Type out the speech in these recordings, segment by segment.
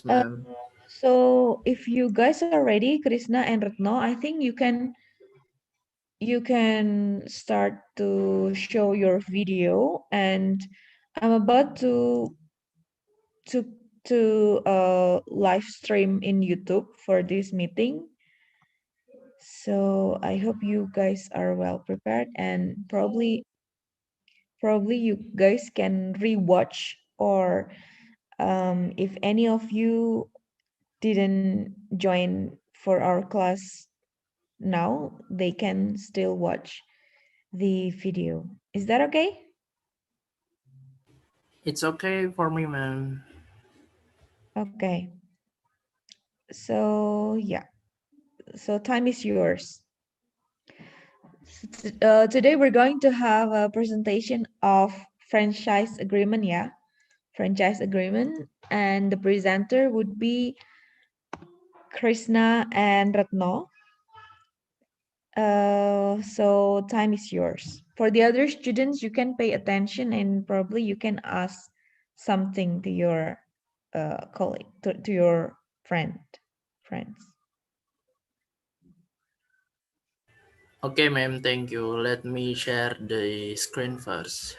ma'am. So if you guys are ready, Krishna and Retno, I think you can start to show your video, and I'm about to live stream in YouTube for this meeting. So I hope you guys are well prepared, and probably you guys can rewatch, or if any of you didn't join for our class now, they can still watch the video. Is that okay? It's okay for me, ma'am. Okay. So yeah, so time is yours. Today we're going to have a presentation of franchise agreement, yeah, franchise agreement, and the presenter would be Krishna and Ratno. So time is yours. For the other students, you can pay attention and probably you can ask something to your colleague, to your friends. Okay, ma'am, thank you. Let me share the screen first.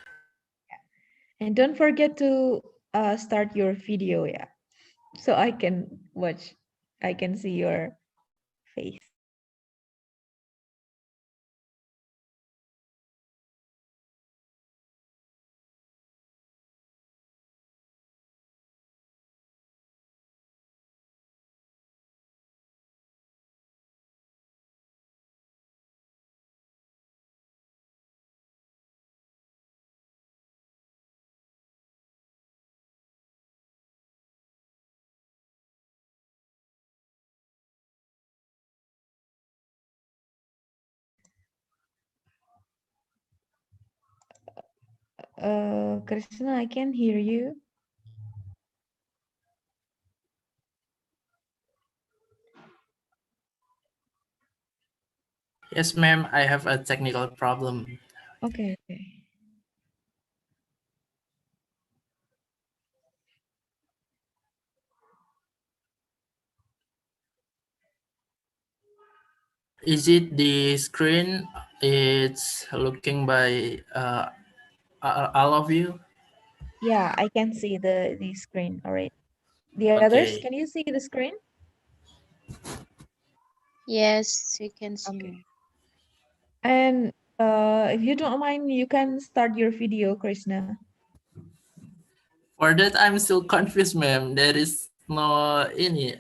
And don't forget to start your video, yeah, so I can watch, I can see your face. Krishna, I can hear you. Yes, ma'am, I have a technical problem. Okay. Is it the screen? It's looking by all of you? Yeah, I can see the screen already. The others, Okay. can you see the screen? Yes, we can see you. Okay. And if you don't mind, you can start your video, Krishna. For that, I'm still confused, ma'am. There is no any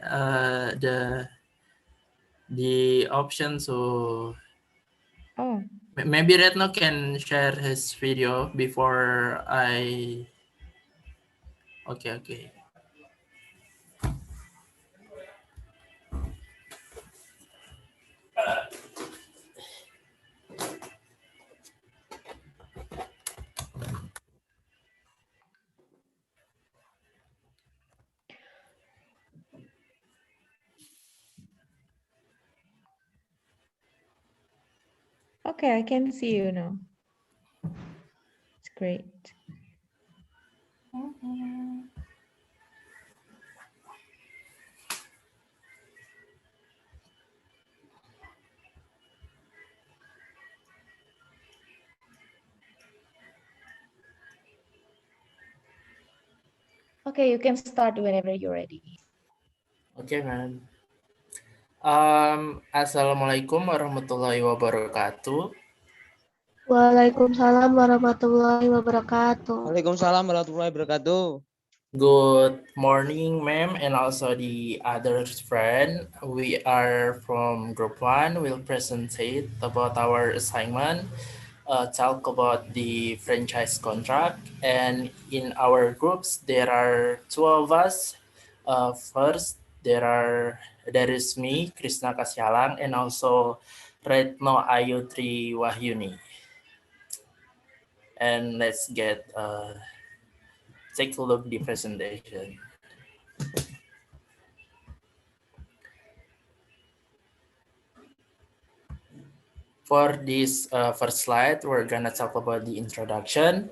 the option. So Oh, maybe Retno can share his video before I. Okay, okay. okay, I can see you now. It's great. Okay, you can start whenever you're ready. Okay, ma'am. Assalamualaikum warahmatullahi wabarakatuh. Waalaikumsalam warahmatullahi wabarakatuh. Waalaikumsalam warahmatullahi wabarakatuh. Good morning, ma'am, and also the other friend. We are from Group 1. We'll present about our assignment, talk about the franchise contract. And in our groups, there are two of us. First, there is me, Krishna Kasyalang, and also Retno Ayutri Wahyuni. And let's take a look at the presentation. For this first slide, we're gonna talk about the introduction.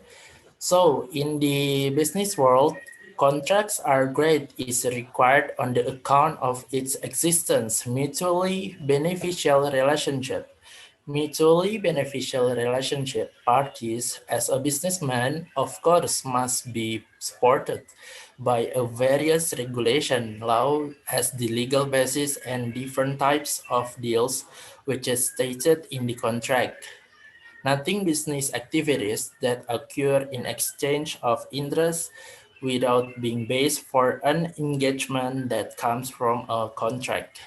So in the business world, Contracts are great is required on the account of its existence, mutually beneficial relationship. Mutually beneficial relationship parties as a businessman of course must be supported by a various regulation law as the legal basis and different types of deals which is stated in the contract. Nothing business activities that occur in exchange of interest without being based for an engagement that comes from a contract.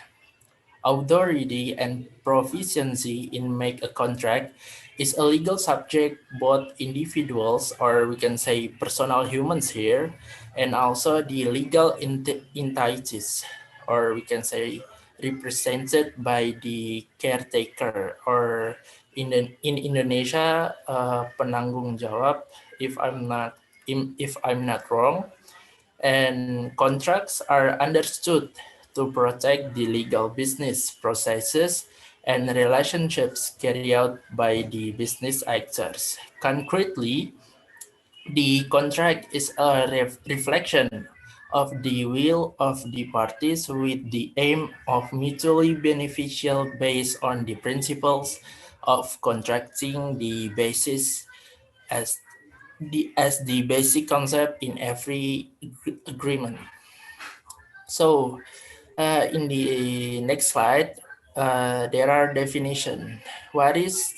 Authority and proficiency in make a contract is a legal subject both individuals or we can say personal humans here and also the legal entities or we can say represented by the caretaker or in Indonesia penanggung jawab if I'm not wrong, and contracts are understood to protect the legal business processes and relationships carried out by the business actors. Concretely, the contract is a reflection of the will of the parties with the aim of mutually beneficial based on the principles of contracting the basis as the basic concept in every agreement. So, in the next slide, there are definition. What is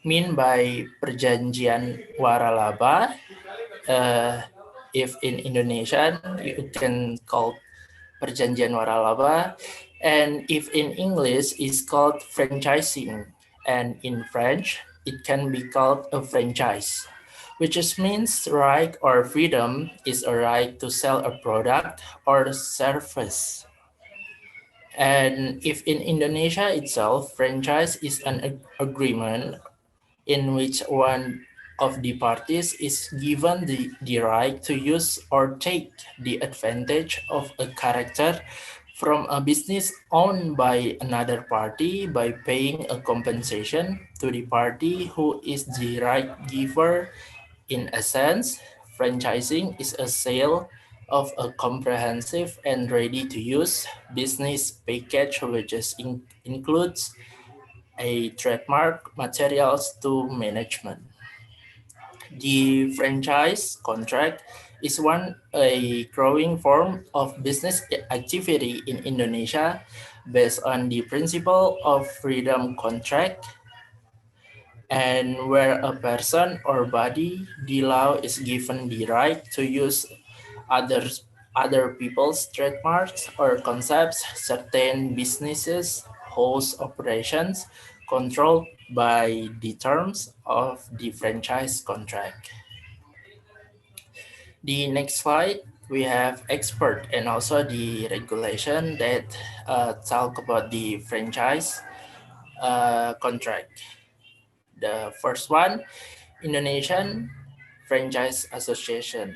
mean by perjanjian waralaba? Uh, if in Indonesian, you can call perjanjian waralaba, and if in English, it's called franchising, and in French, it can be called a franchise, which just means right or freedom is a right to sell a product or service. And if in Indonesia itself, franchise is an agreement in which one of the parties is given the right to use or take the advantage of a character from a business owned by another party by paying a compensation to the party who is the right giver. In essence, franchising is a sale of a comprehensive and ready-to-use business package which includes a trademark, materials to management. The franchise contract is one a growing form of business activity in Indonesia based on the principle of freedom contract, and where a person or body the law is given the right to use others other people's trademarks or concepts. Certain businesses host operations controlled by the terms of the franchise contract. The next slide, we have expert and also the regulation that talk about the franchise contract. The first one, Indonesian Franchise Association.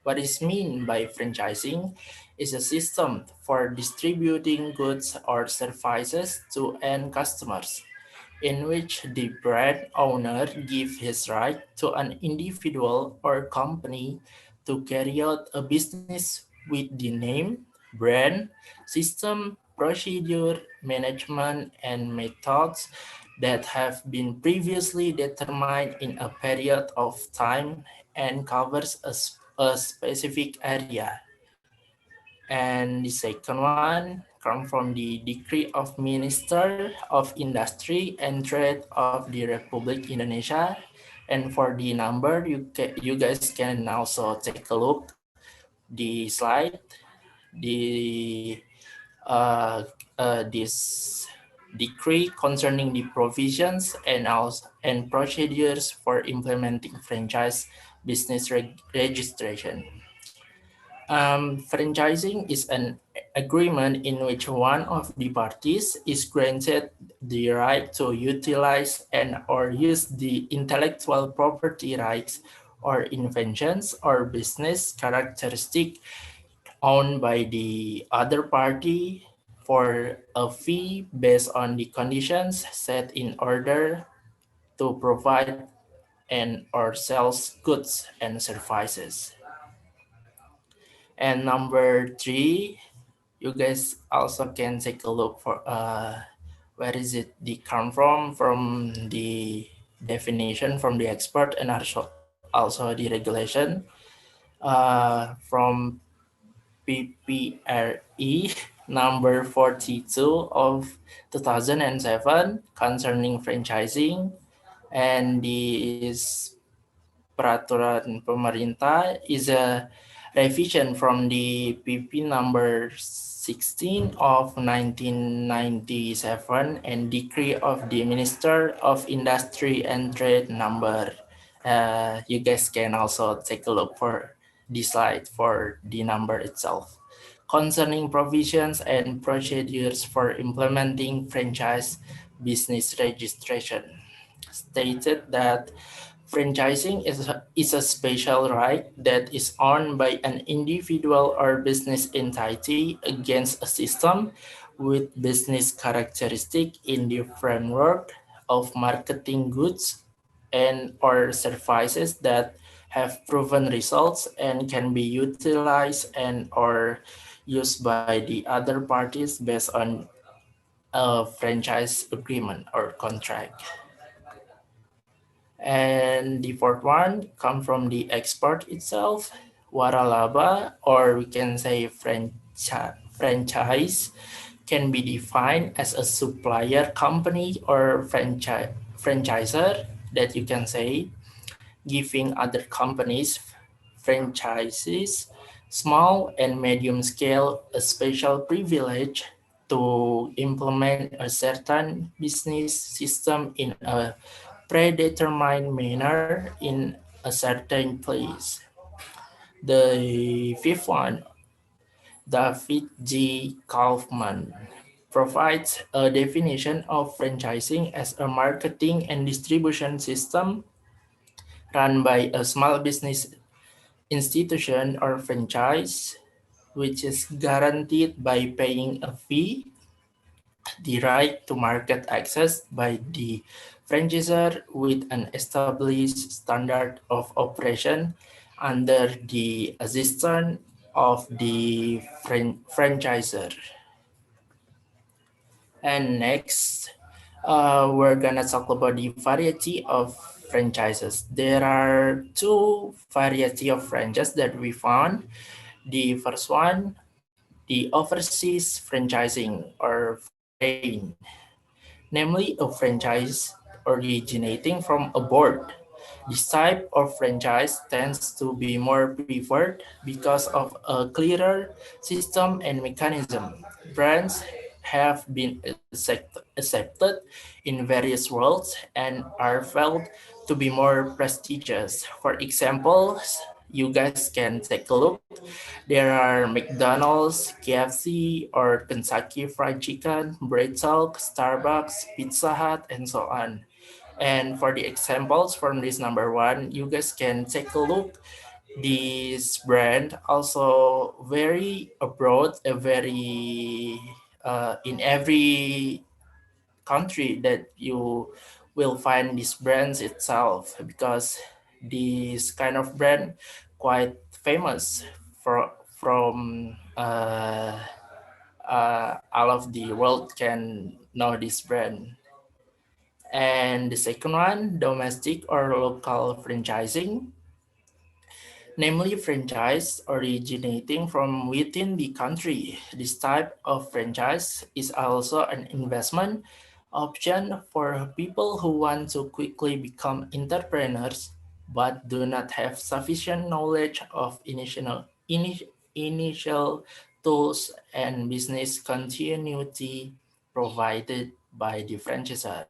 What is mean by franchising is a system for distributing goods or services to end customers in which the brand owner gives his right to an individual or company to carry out a business with the name, brand, system, procedure, management, and methods that have been previously determined in a period of time and covers a specific area. And the second one come from the decree of Minister of Industry and Trade of the Republic Indonesia. And for the number, you guys can also take a look the slide, the this decree concerning the provisions and procedures for implementing franchise business registration. Franchising is an agreement in which one of the parties is granted the right to utilize and or use the intellectual property rights or inventions or business characteristic owned by the other party for a fee based on the conditions set in order to provide and or sells goods and services. And number three, you guys also can take a look for where is it the come from the definition from the expert and also the regulation from PPRE number 42 of 2007 concerning franchising, and this peraturan pemerintah is a revision from the PP number 16 of 1997 and decree of the Minister of Industry and Trade number. You guys can also take a look for the slide for the number itself. Concerning provisions and procedures for implementing franchise business registration, stated that franchising is a special right that is owned by an individual or business entity against a system with business characteristic in the framework of marketing goods and or services that have proven results and can be utilized and or used by the other parties based on a franchise agreement or contract. And the fourth one come from the export itself. Waralaba, or we can say franchise, can be defined as a supplier company or franchisor that you can say giving other companies, franchises, small and medium scale, a special privilege to implement a certain business system in a predetermined manner in a certain place. The fifth one, David G. Kaufman, provides a definition of franchising as a marketing and distribution system run by a small business institution or franchise, which is guaranteed by paying a fee, the right to market access by the franchisor with an established standard of operation under the assistance of the franchisor. And next, we're gonna talk about the variety of franchises. There are two variety of franchises that we found. The first one, the overseas franchising or FRAN, namely a franchise originating from abroad. This type of franchise tends to be more preferred because of a clearer system and mechanism. Brands have been accepted in various worlds and are felt to be more prestigious. For example, you guys can take a look. There are McDonald's, KFC, or Kentucky Fried Chicken, Breadtalk, Starbucks, Pizza Hut, and so on. And for the examples from this number one, you guys can take a look. This brand also very abroad, a very in every country that you will find these brands itself because this kind of brand quite famous from all of the world can know this brand. And the second one, domestic or local franchising, namely franchise originating from within the country. This type of franchise is also an investment option for people who want to quickly become entrepreneurs but do not have sufficient knowledge of initial tools and business continuity provided by the franchisor.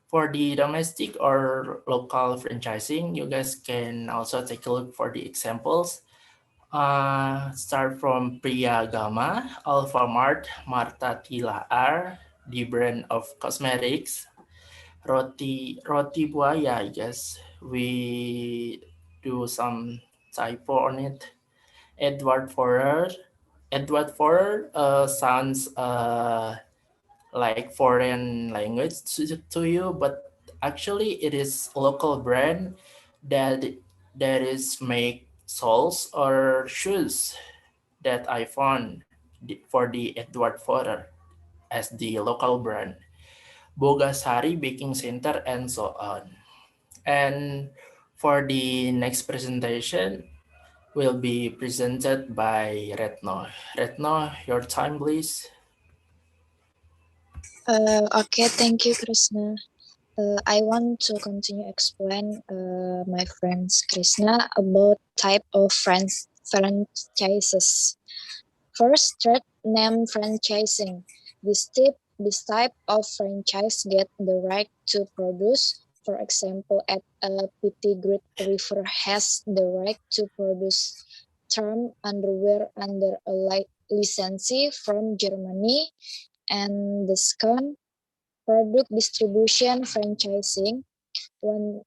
For the domestic or local franchising, you guys can also take a look for the examples. Start from Priyagama, Alfamart, Marta Tilaar, the brand of cosmetics, Roti Buaya, I guess. We do some typo on it. Edward Forer. Edward Forer sounds like foreign language to you, but actually it is local brand that that is make soles or shoes. that I found for the Edward Forer as the local brand, Bogasari Baking Center, and so on. And for the next presentation will be presented by Retno. Retno, your time please. Okay, thank you, Krishna. I want to continue explain my friends Krishna about type of franchises. First, trade name franchising. This type of franchise get the right to produce. For example, at PT Great River has the right to produce term underwear under a license from Germany. And the second, product distribution franchising. One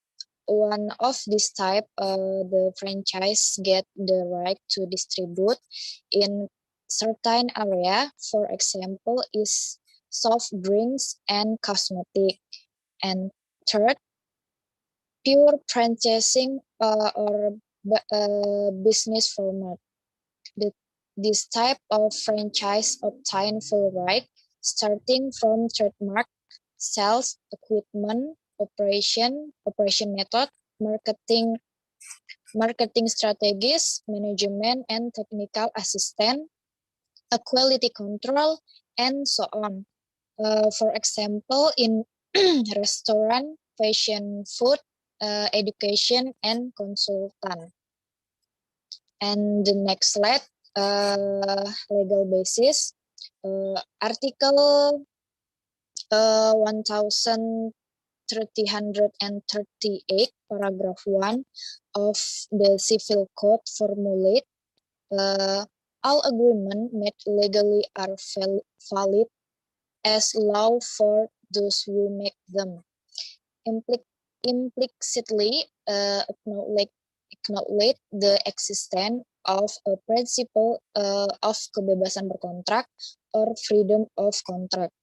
one of this type, the franchise get the right to distribute in certain area. For example, is soft drinks and cosmetic. And third, pure franchising or business format. The, this type of franchise obtain full right, starting from trademark, sales, equipment, operation method, marketing, marketing strategies, management and technical assistant, a quality control, and so on. For example, in restaurant, fashion, food, education, and consultant. And the next slide, legal basis. Article 1338, paragraph 1 of the Civil Code formulate all agreements made legally are valid as law for those who make them. Implicitly acknowledge the existence of a principle of kebebasan berkontrak or freedom of contract,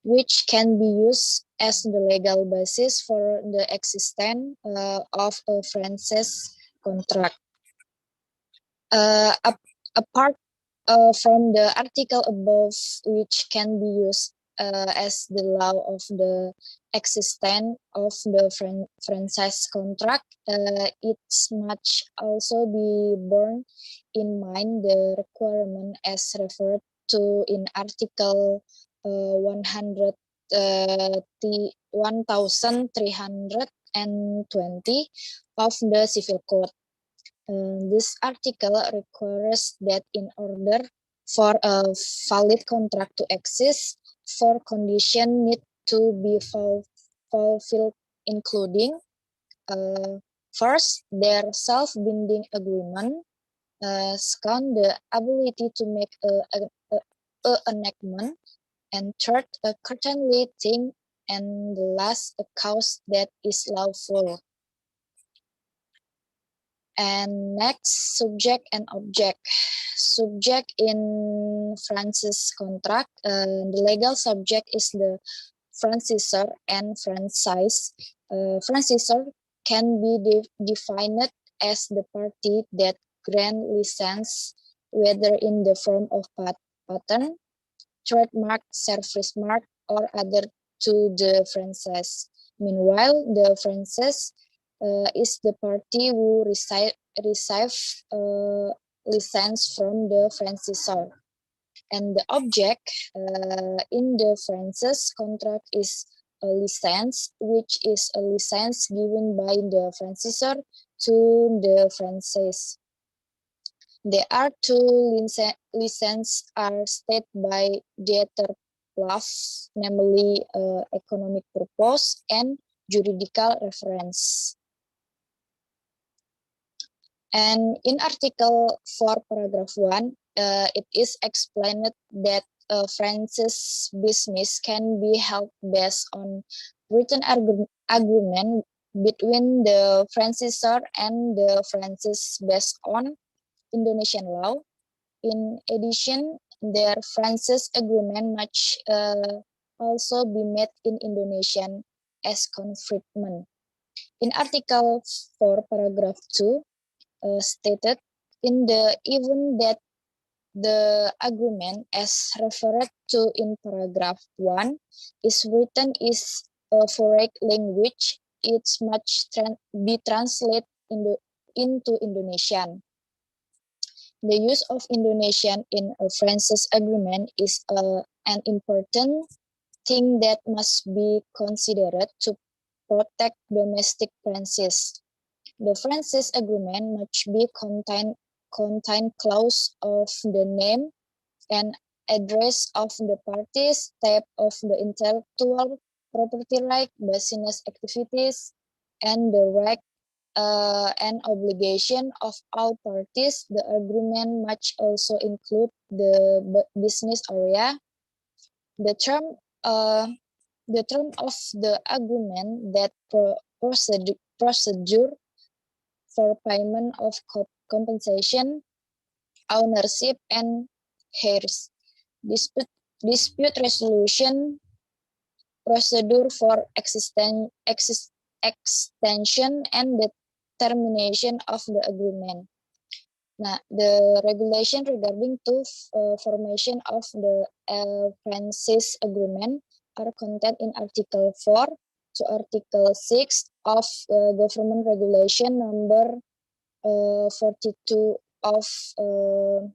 which can be used as the legal basis for the existence of a franchise contract. Apart from the article above, which can be used as the law of the existence of the franchise contract, it must also be borne in mind the requirement as referred to in Article 1320 of the Civil Code. This article requires that in order for a valid contract to exist, four conditions need to be fulfilled, including first, their self-binding agreement, second, the ability to make a enactment, and third, a currently thing, and the last, a cause that is lawful. And next, subject and object. Subject in franchise contract, the legal subject is the franchisor and franchise. Franchisor can be defined as the party that grant license, whether in the form of patent, trademark, service mark, or other to the franchise. Meanwhile, the franchise is the party who receive license from the franchisor. And the object in the franchise contract is a license, which is a license given by the franchisor to the franchise. There are two licenses are stated by Dieter Plus, namely economic purpose and juridical reference. And in Article 4, Paragraph 1, it is explained that a franchise business can be held based on written agreement between the franchisor and the franchise based on Indonesian law. In addition, their franchise agreement must also be made in Indonesian as confinement. In Article 4, Paragraph 2, stated, in the event that The agreement, as referred to in paragraph 1, is written is a foreign language. It must be translated into Indonesian. The use of Indonesian in a France's agreement is an important thing that must be considered to protect domestic Francis. The Francis agreement must be contain clause of the name and address of the parties, type of the intellectual property right, business activities, and the right and obligation of all parties. The agreement must also include the business area. The term, uh, the term of the agreement that procedure for payment of compensation, ownership, and heirs. Dispute, dispute resolution procedure for extension and the termination of the agreement. Nah, the regulation regarding to formation of the Francis Agreement are contained in Article 4 to Article 6 of Government Regulation number 42 of uh,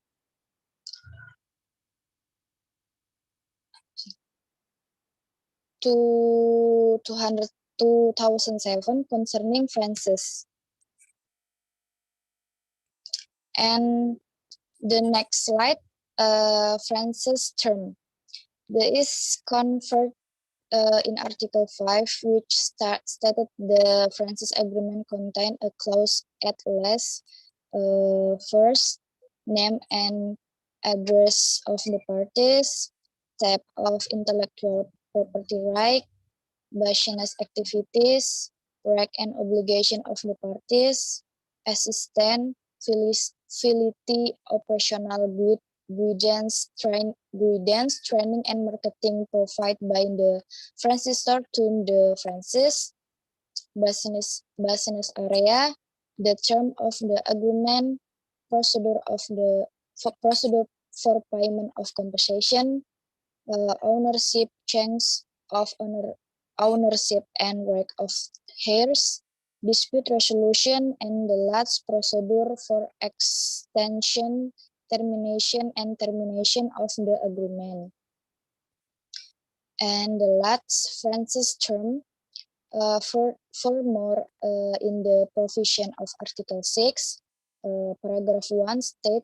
2007 concerning Francis. And the next slide, Francis term. There is convert in Article 5, which stated the Francis Agreement contain a clause at least first, name and address of the parties, type of intellectual property right, business activities, right and obligation of the parties, assistant, facility, operational guidance, training, and marketing provided by the Francisor to the Francis business area, the term of the agreement, procedure for payment of compensation, ownership change of ownership and right of heirs, dispute resolution, and the last procedure for extension, termination, and termination of the agreement. And the last Francis term, furthermore, in the provision of Article 6, paragraph 1 state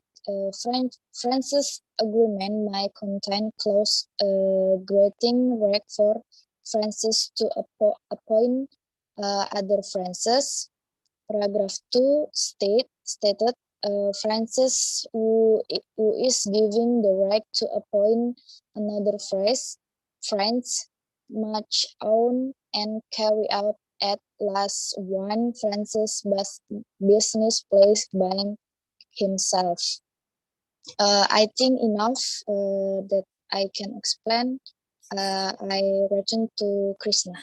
Francis agreement may contain clause granting right for Francis to appoint other Francis. Paragraph 2 stated Francis who is given the right to appoint another friends must own and carry out at last one Francis business place by himself. I think enough that I can explain. I return to Krishna.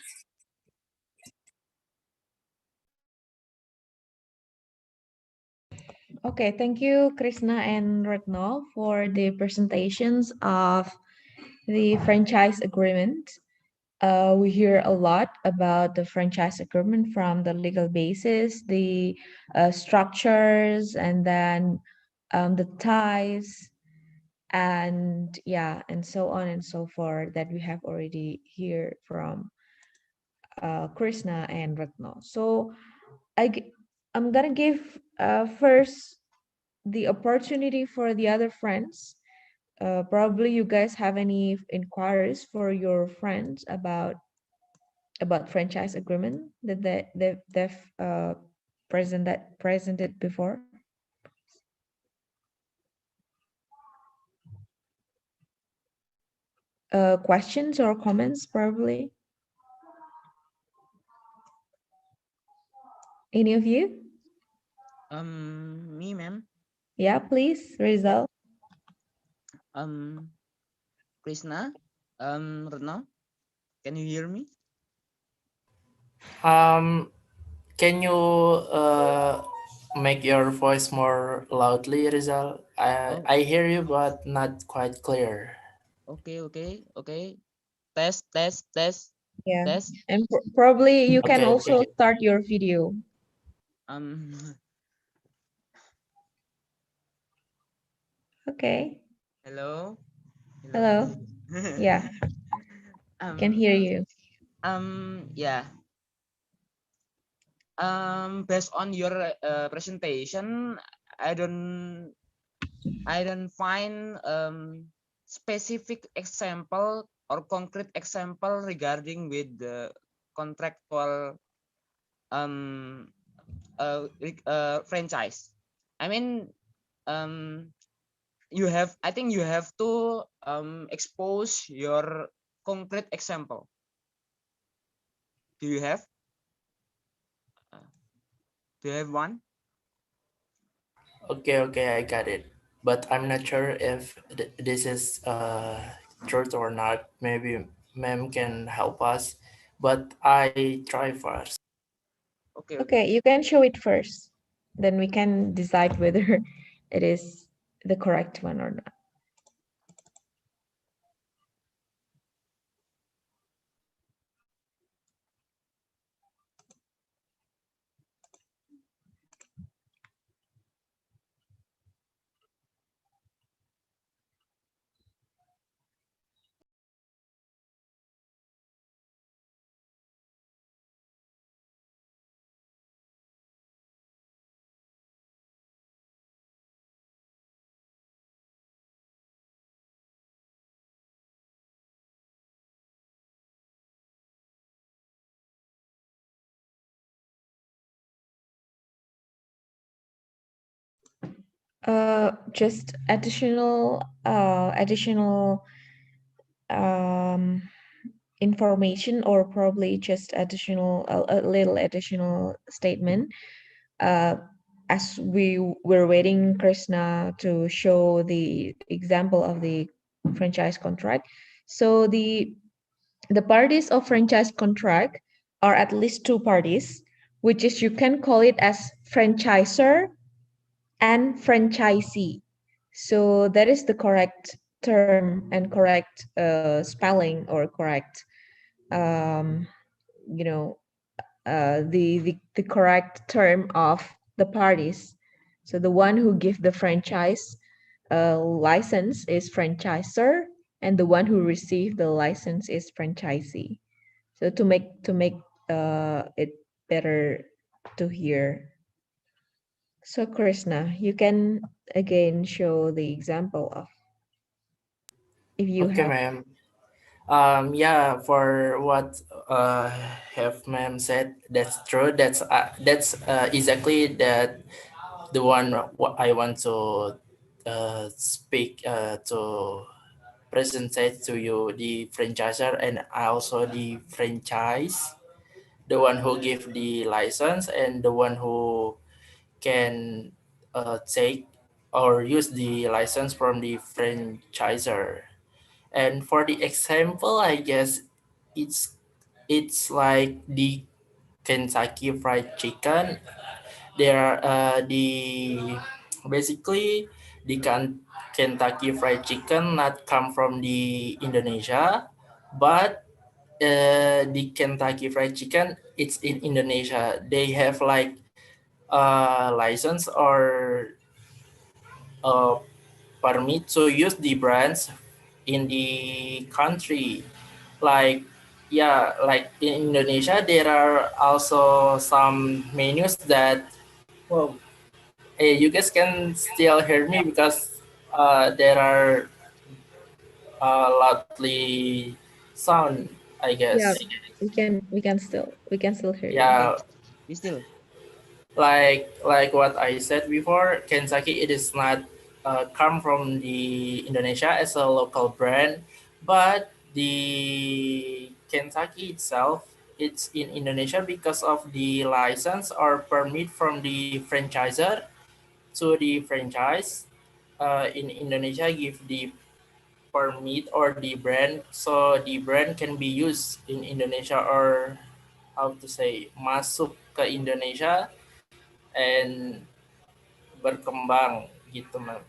Okay, thank you, Krishna and Ratno, for the presentations of the franchise agreement. We hear a lot about the franchise agreement from the legal basis, the structures, and then the ties, and yeah, and so on and so forth that we have already heard from Krishna and Ratno. So I'm gonna give first the opportunity for the other friends. Probably you guys have any inquiries for your friends about franchise agreement that they've presented before. Questions or comments, probably. Any of you? Me, ma'am. Yeah, please, Rizal. Um, Krishna. Retno, can you hear me? Um, can you uh, make your voice more loudly, Rizal. Oh, I hear you, but not quite clear. okay. Test, Yeah. test. And probably you can Okay, okay. also start your video. Um, Okay. hello, hello. Hello. Yeah, can um, hear you. yeah. Based on your presentation, I don't, I don't find specific example or concrete example regarding with the contractual um franchise. I mean, um, you have, I think you have to expose your concrete example. Do you have? Uh, do you have one? Okay, okay, I got it. But I'm not sure if this is truth or not. Maybe ma'am can help us. But I try first. Okay. Okay, you can show it first. Then we can decide whether it is the correct one or not. Just additional um, information, or probably just a little additional statement. Uh, as we were waiting Krishna to show the example of the franchise contract, so the parties of franchise contract are at least two parties, which is you can call it as franchisor and franchisee. So that is the correct term and correct spelling, or correct, um, you know, the correct term of the parties. So the one who give the franchise license is franchisor, and the one who receive the license is franchisee. So to make it better to hear. So Krishna, you can again show the example of, if you Okay, have. ma'am. Yeah, for what have ma'am said, that's true. That's exactly the one what I want to speak to present to you, the franchisor and also the franchise, the one who give the license and the one who can take or use the license from the franchisor. And for the example, I guess it's it's like the Kentucky Fried Chicken. There are the basically the Kentucky Fried Chicken not come from the Indonesia, but the Kentucky Fried Chicken it's in Indonesia. They have like license or uh, permit to use the brands in the country. Like yeah, like in Indonesia there are also some menus that well, hey, you guys can still hear me because there are loudly sound, I Yeah, guess. we can still hear you. Okay. Yeah, We still. like what I said before, Kentucky it is not come from the Indonesia as a local brand, but the Kentucky itself it's in Indonesia because of the license or permit from the franchisor to the franchise. In Indonesia, give the permit or the brand so the brand can be used in Indonesia or how to say masuk ke Indonesia and berkembang gitu, ma'am.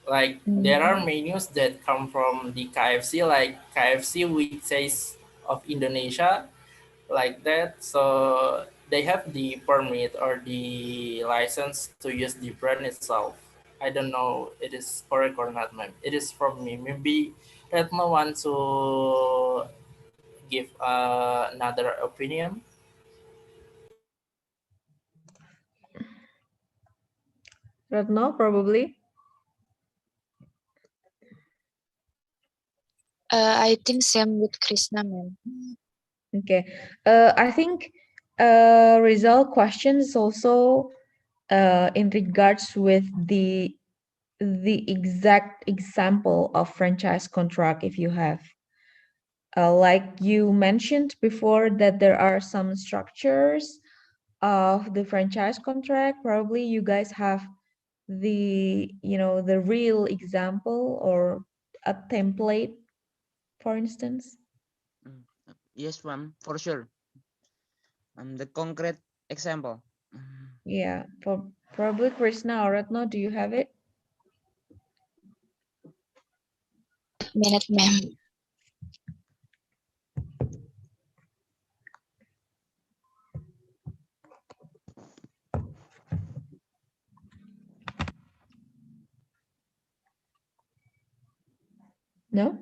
Like there are Mm. menus that come from the KFC, like KFC which says of Indonesia, like that. So they have the permit or the license to use the brand itself. I don't know it is correct or not, ma'am. It is from me. Maybe Retno want to give another opinion. Ratno, probably. I think same with Krishna, ma'am. Okay. I think result questions also in regards with the exact example of franchise contract if you have. Like you mentioned before that there are some structures of the franchise contract. Probably you guys have the real example or a template, for instance. Mm, yes, ma'am, for sure. The concrete example. Yeah, for probably Krishna or Ratna, do you have it? Minute, ma'am. No?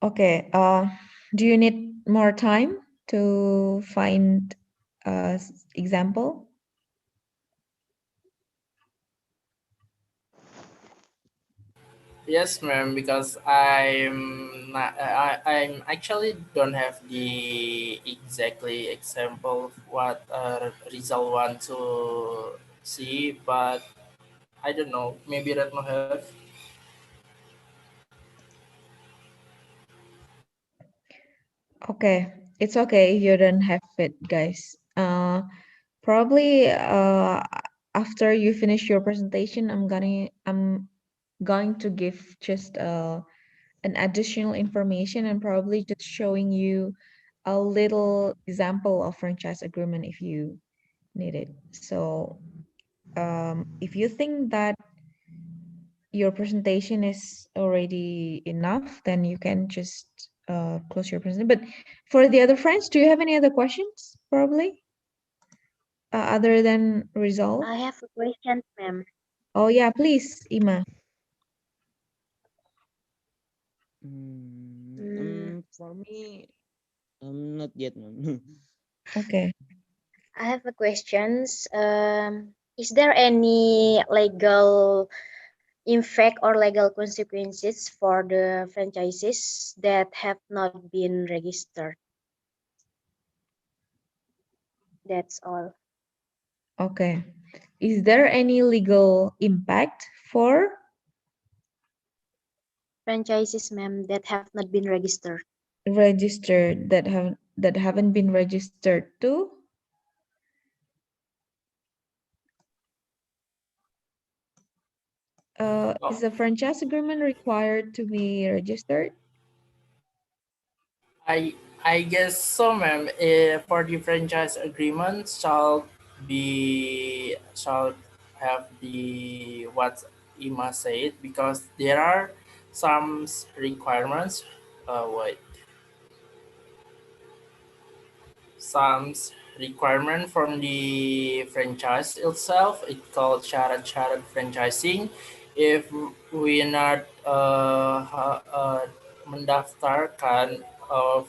Okay. Do you need more time to find example? Yes, ma'am. Because I'm actually don't have the exactly example of what result want to see, but I don't know. Maybe Retno have. Okay, it's okay. You don't have it, guys. Probably after you finish your presentation, I'm going to give just an additional information and probably just showing you a little example of franchise agreement if you need it. So if you think that your presentation is already enough, then you can just close your presentation. But for the other friends, do you have any other questions? Probably other than resolve. I have a question, ma'am. Oh yeah, please, Ima. Mm, For me, not yet, ma'am. Okay. I have a questions. Is there any legal impact or legal consequences for the franchises that have not been registered? That's all. Okay. Is there any legal impact for Franchises, ma'am, that have not been registered. registered that haven't been registered to? Is Oh, a franchise agreement required to be registered? I I guess so, ma'am. For the franchise agreement shall have the what Ima said, because there are some requirements. Wait, some requirement from the franchise itself. It's called syarat-syarat franchising. If we not mendaftarkan of,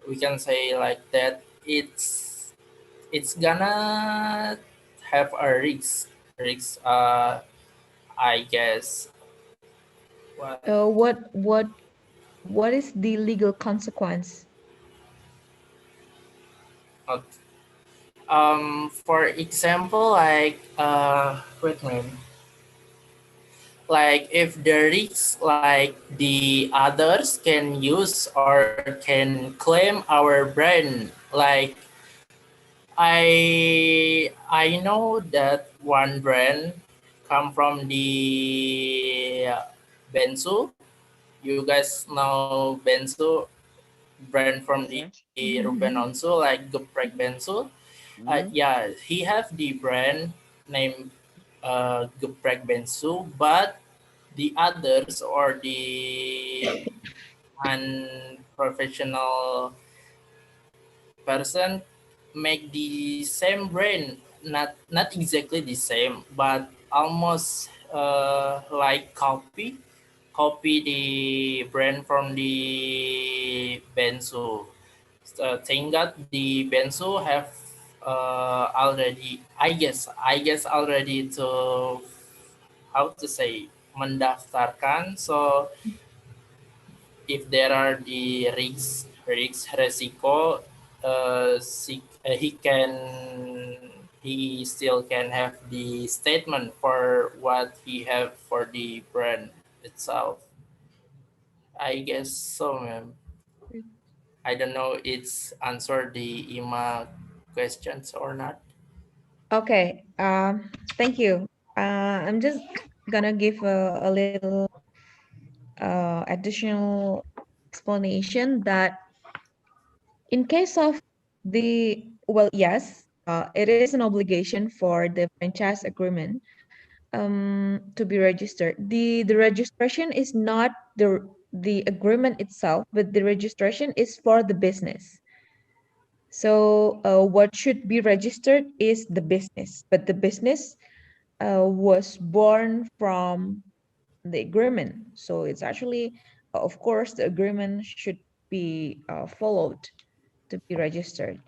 we can say like that, it's gonna have a risk. I guess. What What is the legal consequence? for example, like wait a minute. Like if the risks like the others can use or can claim our brand, like I know that one brand come from the Bensu. You guys know Bensu brand from the Okay. Ruben Onsu, like Geprek Bensu. Mm. Yeah, he have the brand named Geprek Bensu, but the others or the unprofessional person make the same brand, not exactly the same, but almost like copy the brand from the Bensu. Thank God the Bensu have already, I guess already to how to say mendaftarkan. So if there are the risks resiko, he still can have the statement for what he have for the brand itself. I guess so, ma'am. I don't know it's answer the Ima questions or not. Okay, thank you. I'm just gonna give a little additional explanation that in case of well, yes, it is an obligation for the franchise agreement to be registered. The registration is not the agreement itself, but the registration is for the business. So what should be registered is the business, but the business was born from the agreement. So it's actually, of course, the agreement should be followed to be registered.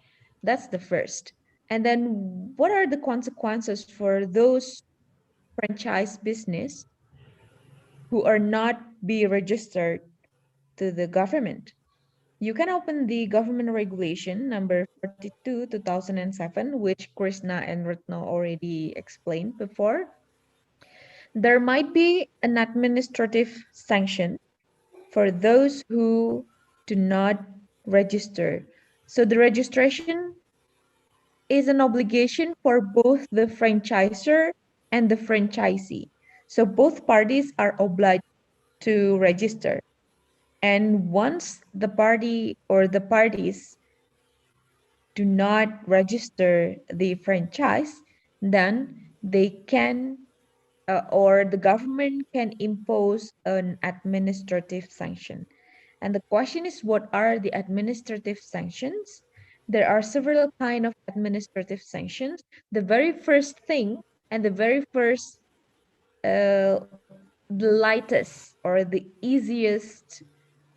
That's the first. And then what are the consequences for those franchise business who are not be registered to the government? You can open the government regulation number 42 2007, which Krishna and Ratna already explained before. There might be an administrative sanction for those who do not register. So the registration is an obligation for both the franchisor and the franchisee. So both parties are obliged to register. And once the party or the parties do not register the franchise, then they can or the government can impose an administrative sanction. And the question is, what are the administrative sanctions? There are several kind of administrative sanctions. The very first thing and the very first, the lightest or the easiest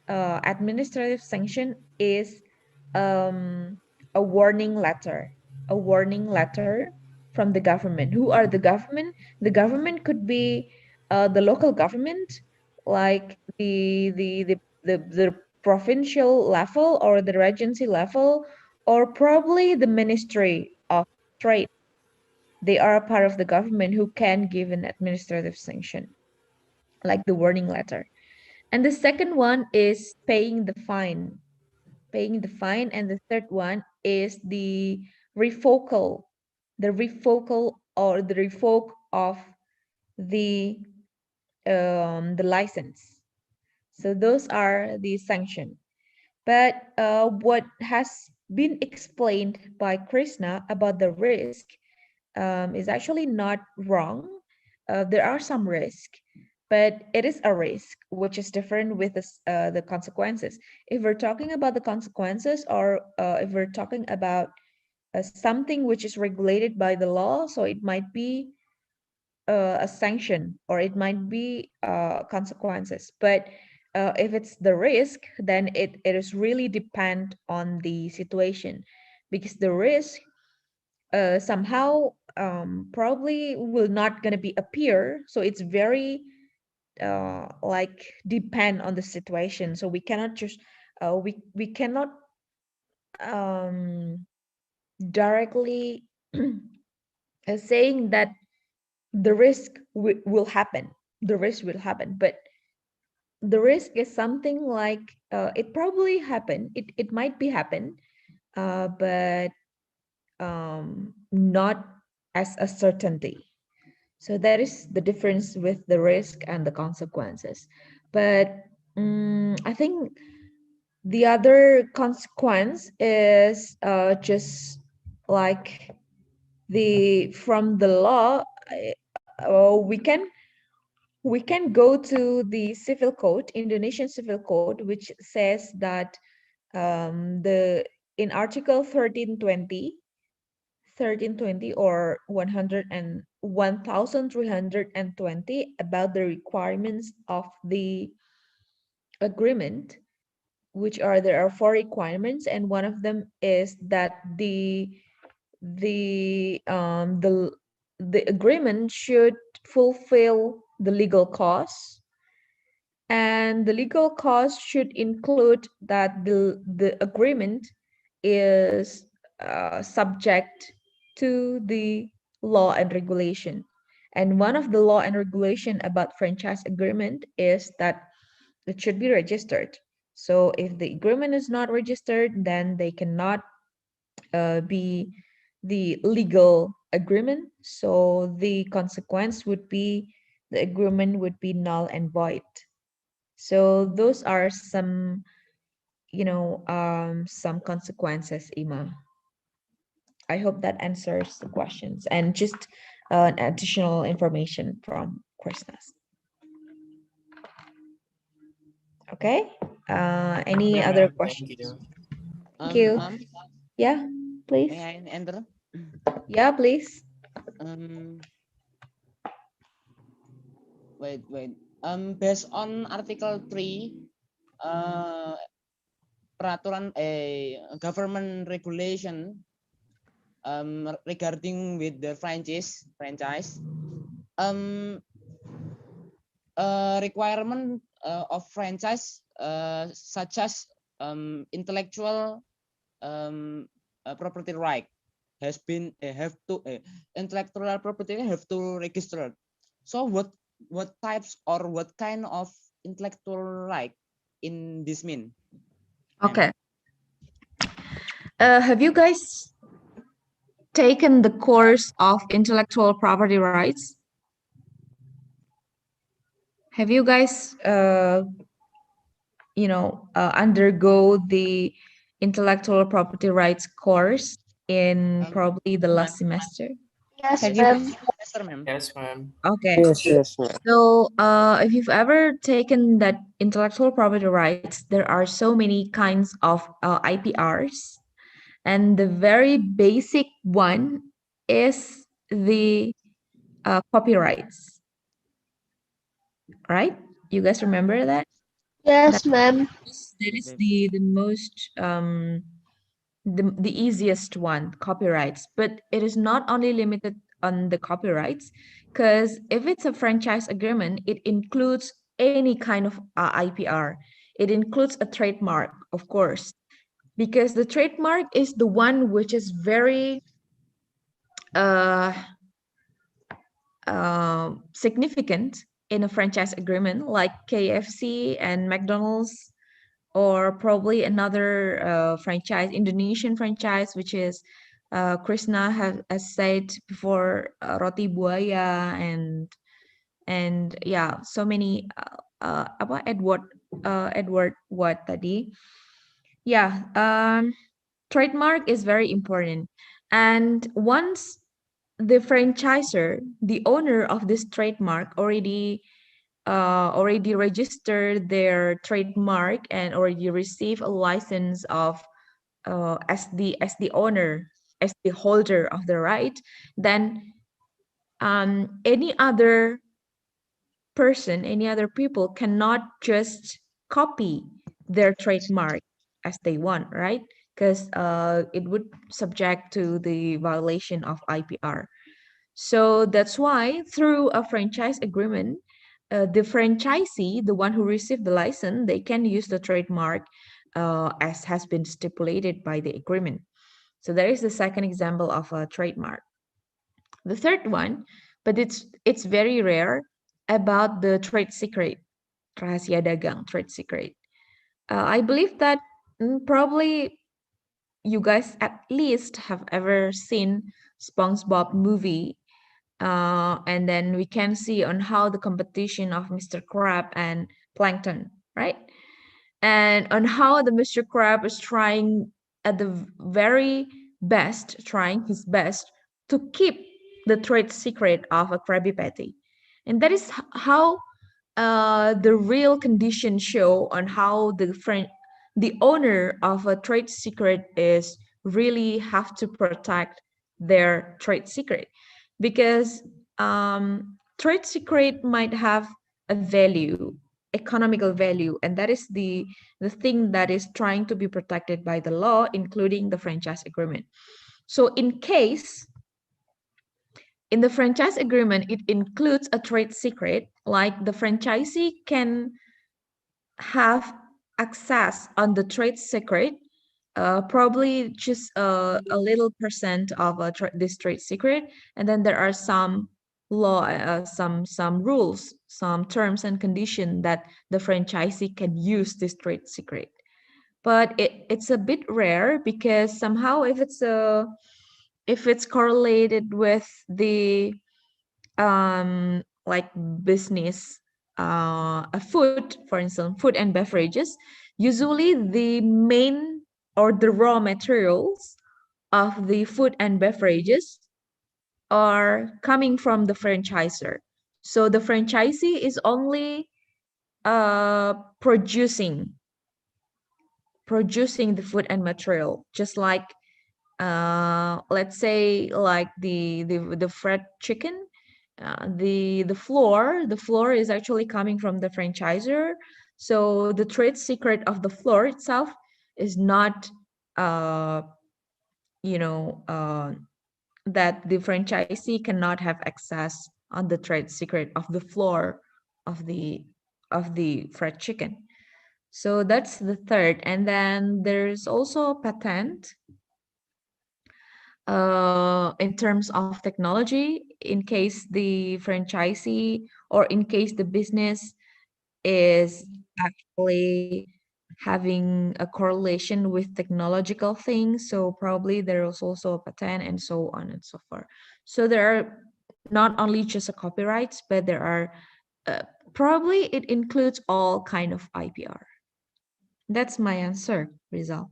administrative sanction is um, a warning letter. A warning letter from the government. Who are the government? The government could be the local government, like the provincial level or the regency level, or probably the Ministry of Trade. They are a part of the government who can give an administrative sanction, like the warning letter. And the second one is paying the fine. Paying the fine. And the third one is revocal, the revocal or the revoke of the license. So those are the sanction. But what has been explained by Krishna about the risk is actually not wrong. There are some risk, but it is a risk which is different with the consequences. If we're talking about the consequences, or if we're talking about something which is regulated by the law, so it might be a sanction or it might be consequences. But if it's the risk, then it is really depend on the situation, because the risk somehow probably will not going to be appear. So it's very like depend on the situation. So we cannot just we cannot um, directly saying that the risk will happen. The risk will happen, but the risk is something like it probably happen. It might be happen, but not as a certainty. So that is the difference with the risk and the consequences. But I think the other consequence is just like the from the law. We can go to the civil code, Indonesian civil code, which says that the in article 1320 or 1320 about the requirements of the agreement, which are there are four requirements, and one of them is that the um the the agreement should fulfill the legal cause, and the legal cause should include that the agreement is subject to the law and regulation. And one of the law and regulation about franchise agreement is that it should be registered. So if the agreement is not registered, then they cannot be the legal agreement. So the consequence would be the agreement would be null and void. So those are some, some consequences, Ima. I hope that answers the questions and just an additional information from Krishna's. Okay. Any Yeah, other ma'am. Thank questions? you. Thank you. Ma'am, Yeah, please. may I enter? Yeah, please. Um, wait. Based on Article 3, uh, peraturan government regulation regarding with the franchise um requirement of franchise such as intellectual property right has been have to intellectual property have to register. So what types or what kind of intellectual right in this mean, ma'am? Okay. Have you guys taken the course of intellectual property rights? Have you guys, undergo the intellectual property rights course in probably the Ma'am, last semester? Yes, Have you ma'am. guys? semester, ma'am. Yes, ma'am. Okay. Yes, yes, ma'am. So, if you've ever taken that intellectual property rights, there are so many kinds of IPRs, and the very basic one is the copyrights, right? You guys remember that? That Yes, ma'am. that is the most the easiest one, copyrights. But it is not only limited on the copyrights, because if it's a franchise agreement, it includes any kind of IPR. It includes a trademark, of course, because the trademark is the one which is very uh, significant in a franchise agreement, like KFC and McDonald's, or probably another franchise, Indonesian franchise, which is Krishna has said before, Roti Buaya, and yeah, so many apa Edward what tadi? Yeah, trademark is very important, and once the franchisor, the owner of this trademark, already registered their trademark and already received a license of as the owner, as the holder of the right, then any other person, any other people cannot just copy their trademark as they want, right? Because it would subject to the violation of IPR. So that's why through a franchise agreement, the franchisee, the one who received the license, they can use the trademark as has been stipulated by the agreement. So that is the second example of a trademark. The third one, but it's very rare, about the trade secret, rahasia dagang, trade secret. I believe that probably you guys at least have ever seen SpongeBob movie, And then we can see on how the competition of Mr. Crab and Plankton, right? And on how the Mr. Crab is trying at the very best, trying his best to keep the trade secret of a Krabby Patty. And that is how the real conditions show on how the owner of a trade secret is really have to protect their trade secret, because trade secret might have a value, economical value, and that is the thing that is trying to be protected by the law, including the franchise agreement. So in the franchise agreement, it includes a trade secret, like the franchisee can have access on the trade secret, probably just a little percent of this trade secret, and then there are some law, some rules, some terms and conditions that the franchisee can use this trade secret. But it's a bit rare, because somehow if it's correlated with the like business, a food, for instance, food and beverages, usually the main or the raw materials of the food and beverages are coming from the franchisor. So the franchisee is only uh, producing producing the food and material, just like let's say like the fried chicken, the flour is actually coming from the franchisor. So the trade secret of the flour itself is not uh you know that the franchisee cannot have access on the trade secret of the flour of the fried chicken. So that's the third. And then there's also patent in terms of technology, in case the franchisee or in case the business is actually having a correlation with technological things. So probably there is also a patent and so on and so forth. So there are not only just a copyrights, but there are probably it includes all kind of IPR. That's my answer, Rizal.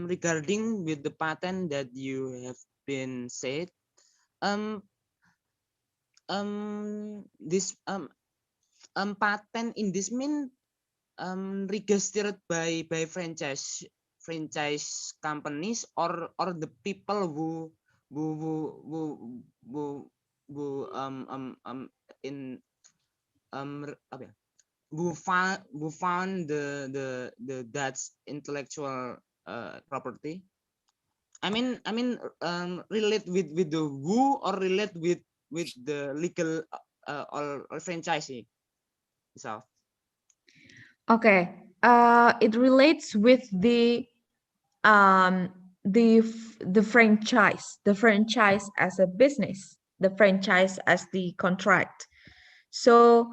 Regarding with the patent that you have been said, um this patent in this mean registered by franchise companies, or the people who who who who, who in apa ya, who found the that's intellectual property. Relate with the who, or relate with the legal or franchising itself. Okay. It relates with um the franchise as a business, the franchise as the contract. So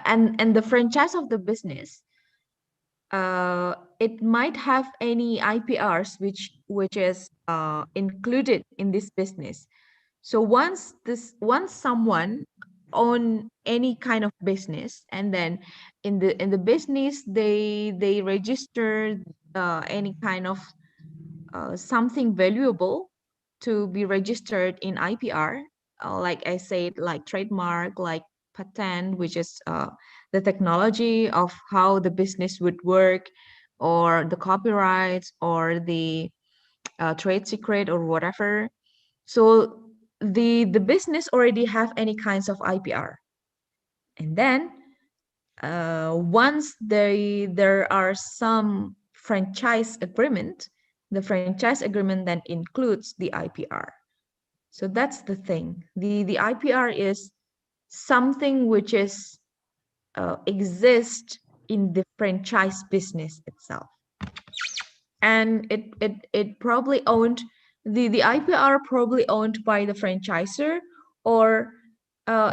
and the franchise of the business, it might have any IPRs which is included in this business. So once someone own any kind of business, and then in the business they register any kind of something valuable to be registered in IPR, like I said, like trademark, like patent, which is the technology of how the business would work, or the copyrights, or the trade secret, or whatever. So the business already have any kinds of IPR, and then once there are some franchise agreement, the franchise agreement then includes the IPR. So that's the thing. The IPR is something which is exist in the franchise business itself, and it probably owned, the IPR probably owned by the franchisor, or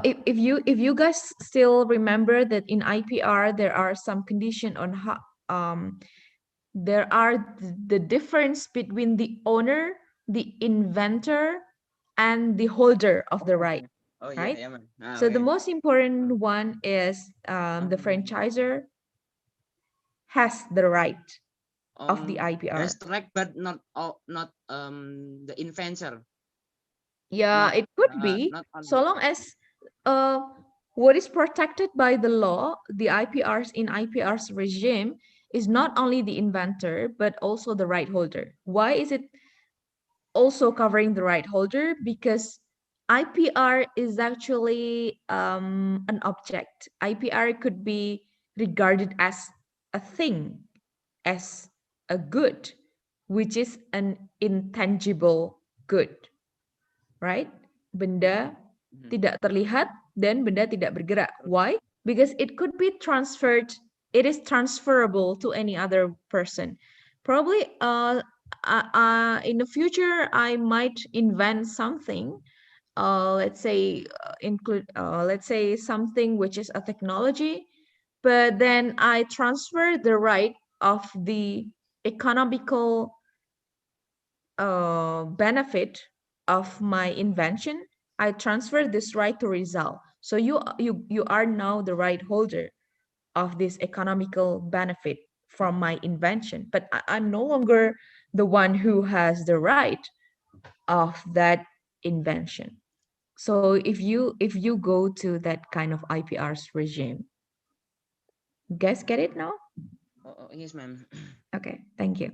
if you guys still remember that in IPR there are some condition on how there are the difference between the owner the inventor, and the holder of the right, Oh yeah, right? yeah, man. So the Okay. most important one is the franchisor has the right of the Has IPR. track, but not not the inventor, Yeah, not it could be, not so only. long as uh, what is protected by the law, the IPRs in IPR's regime is not only the inventor, but also the right holder. Why is it also covering the right holder? Because IPR is actually an object. IPR could be regarded as a thing, as a good, which is an intangible good, right? Benda Mhm. tidak terlihat dan benda tidak bergerak. Why? Because it could be transferred, it is transferable to any other person. Probably in the future, I might invent something, let's say something which is a technology, but then I transfer the right of the economical benefit of my invention. I transfer this right to Rizal. So you are now the right holder of this economical benefit from my invention, but I'm no longer the one who has the right of that invention. So if you go to that kind of IPR's regime, guys get it now? Yes, ma'am. Okay, thank you.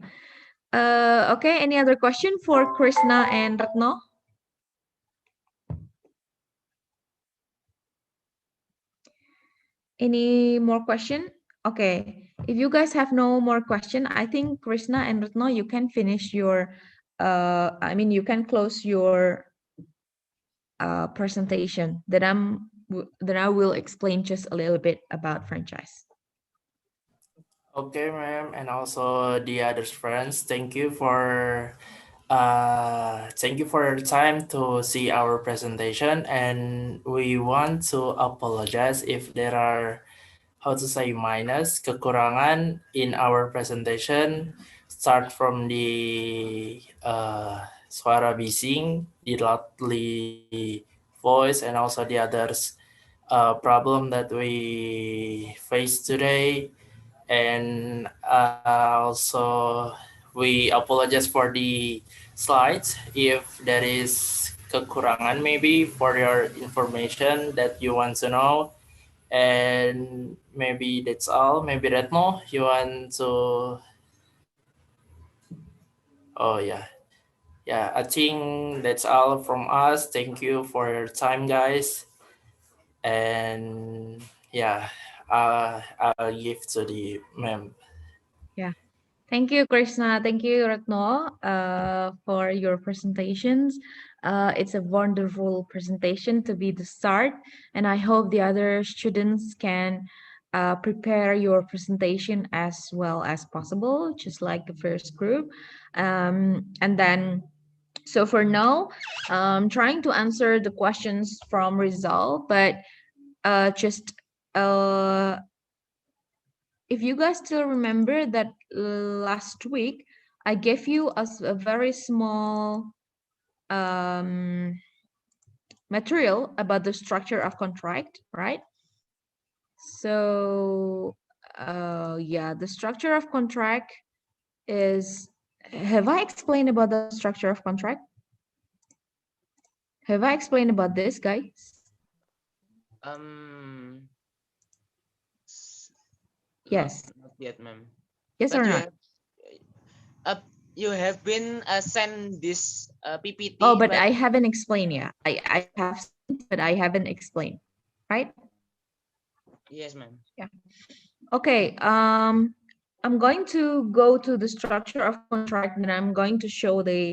Okay, any other question for Krishna and Ratno? Any more question? Okay, if you guys have no more question, I think Krishna and Ratno, you can finish your, you can close your presentation. Then I will explain just a little bit about franchise. Okay, ma'am, and also the other friends. Thank you for your time to see our presentation, and we want to apologize if there are, how to say, minus kekurangan in our presentation. Start from the suara bising, the loudly voice, and also the others problem that we face today. And also we apologize for the slides if there is kekurangan maybe for your information that you want to know. And maybe that's all. Maybe Retno, you want to? Oh yeah, yeah. I think that's all from us. Thank you for your time, guys. And yeah, I'll give to the ma'am. Yeah. Thank you, Krishna. Thank you, Ratno, for your presentations. It's a wonderful presentation to be the start, and I hope the other students can prepare your presentation as well as possible, just like the first group. And then, so for now, trying to answer the questions from Rizal, but just if you guys still remember that last week I gave you a very small material about the structure of contract, right? So yeah, the structure of contract is, have I explained about the structure of contract? Have I explained about this, guys? Um, not Yes. not yet, ma'am. Yes But or not? uh, you have been sent this Oh, PPT, but but I haven't explained yet. I have sent, but I haven't explained, right? yes, ma'am. Yeah. Okay, I'm going to go to the structure of contract, and I'm going to show the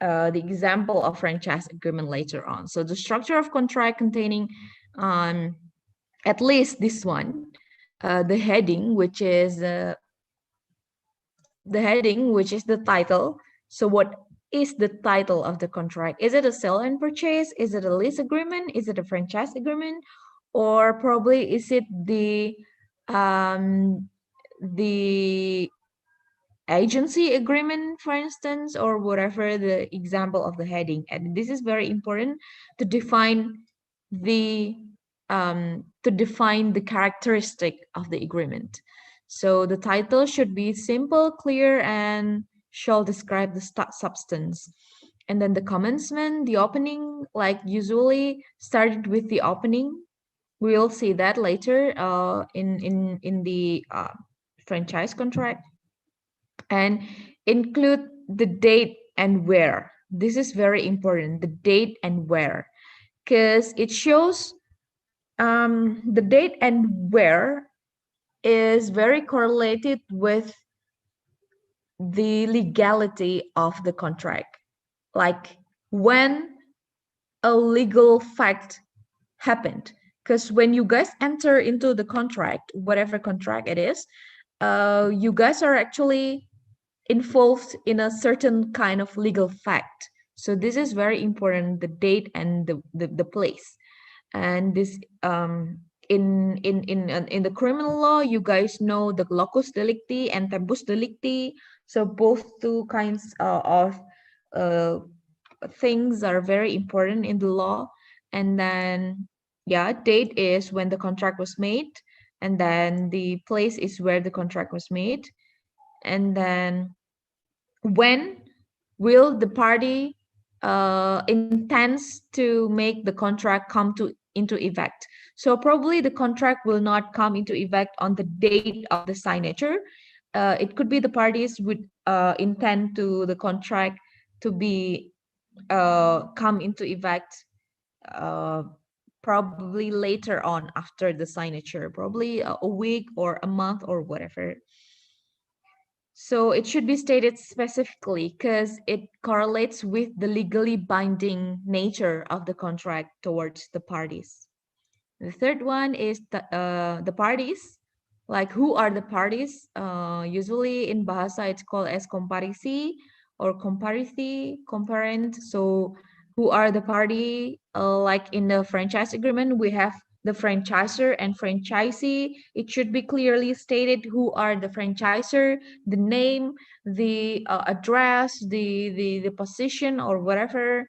example of franchise agreement later on. So the structure of contract containing at least this one, the heading, which is the title. So what is the title of the contract? Is it a sale and purchase? Is it a lease agreement? Is it a franchise agreement? Or probably is it um, the agency agreement, for instance, or whatever the example of the heading. And this is very important to define the characteristic of the agreement. So the title should be simple, clear, and shall describe the substance. And then the commencement, the opening, like usually started with the opening. We will see that later in the franchise contract, and include the date and where. This is very important, the date and where, because it shows the date and where is very correlated with the legality of the contract. Like when a legal fact happened. Because when you guys enter into the contract, whatever contract it is, you guys are actually involved in a certain kind of legal fact. So this is very important, the date and the place. And this in the criminal law, you guys know the locus delicti and tempus delicti. So both two kinds of uh, things are very important in the law. And then yeah, date is when the contract was made, and then the place is where the contract was made. And then when will the party intends to make the contract come to into effect. So probably the contract will not come into effect on the date of the signature. It could be the parties would intend to the contract to be come into effect uh, probably later on after the signature, probably a week or a month or whatever. So it should be stated specifically because it correlates with the legally binding nature of the contract towards the parties. The third one is the parties. Like who are the parties? Usually in Bahasa it's called as comparisi or comparisi, comparent. So who are the party? Like in the franchise agreement, we have the franchisor and franchisee. It should be clearly stated who are the franchisor, the name, the address, the position or whatever,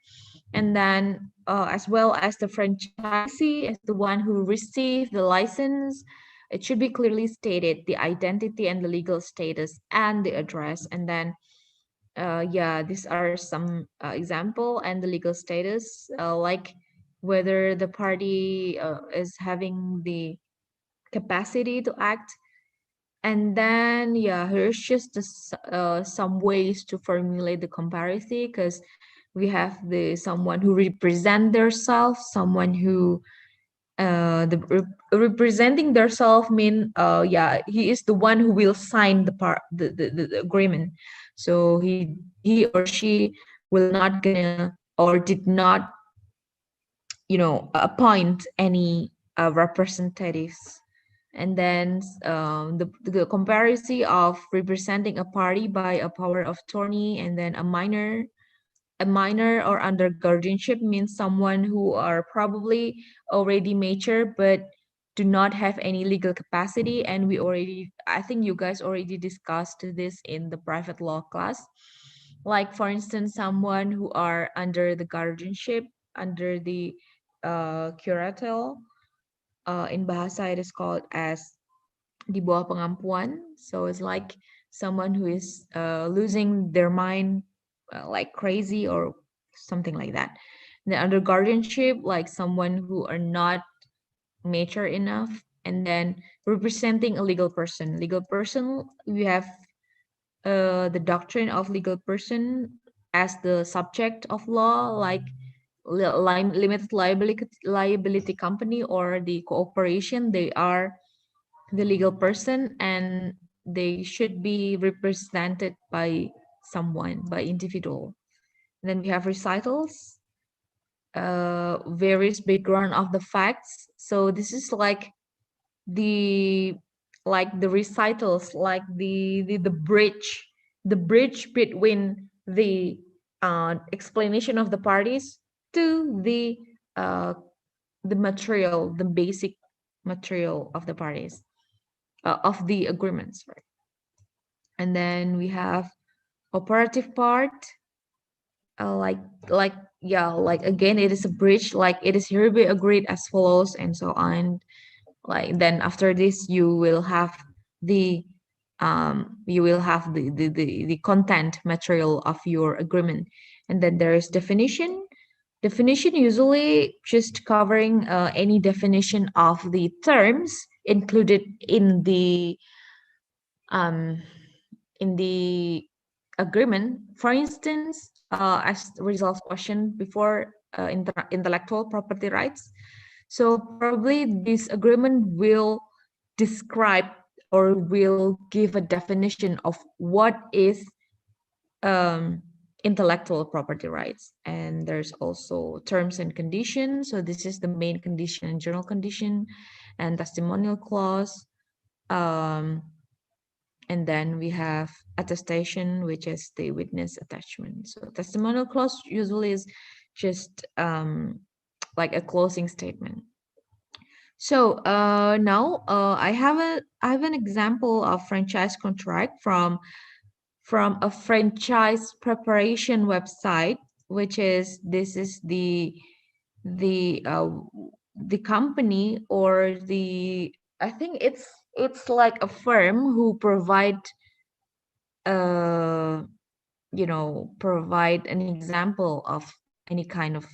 and then as well as the franchisee as the one who received the license. It should be clearly stated the identity and the legal status and the address. And then yeah, these are some example, and the legal status, like whether the party is having the capacity to act. And then yeah, here's just some ways to formulate the comparison, because we have the someone who represent themselves, someone who representing themselves mean yeah, he is the one who will sign the agreement. So he or she will not gonna or did not appoint any representatives. And then the comparison of representing a party by a power of attorney, and then a minor or under guardianship means someone who are probably already mature but do not have any legal capacity. And I think you guys already discussed this in the private law class. Like for instance, someone who are under the guardianship, under the curatelle, in bahasa it is called as di bawah pengampuan. So it's like someone who is losing their mind, like crazy or something like that. Then under guardianship, like someone who are not mature enough. And then representing a legal person. Legal person, we have the doctrine of legal person as the subject of law, like limited liability company or the cooperation. They are the legal person, and they should be represented by someone, by individual. And then we have recitals, various background of the facts. So this is the the recitals, like the bridge between the explanation of the parties to uh, the material, the basic material of the parties, of the agreements, right? And then we have operative part, like like yeah, like again it is a bridge, like it is hereby agreed as follows and so on. Like then after this you will have the the content material of your agreement. And then there is definition, usually just covering any definition of the terms included um in the agreement. For instance, as the result question before, intellectual property rights. So probably this agreement will describe or will give a definition of what is um, intellectual property rights. And there's also terms and conditions. So this is the main condition and general condition, and testimonial clause. Um, and then we have attestation, which is the witness attachment. So testimonial clause usually is just like a closing statement. So now I have an example of franchise contract from a franchise preparation website, which is this is the the company or the, I think it's like a firm who provide uh provide an example of any kind of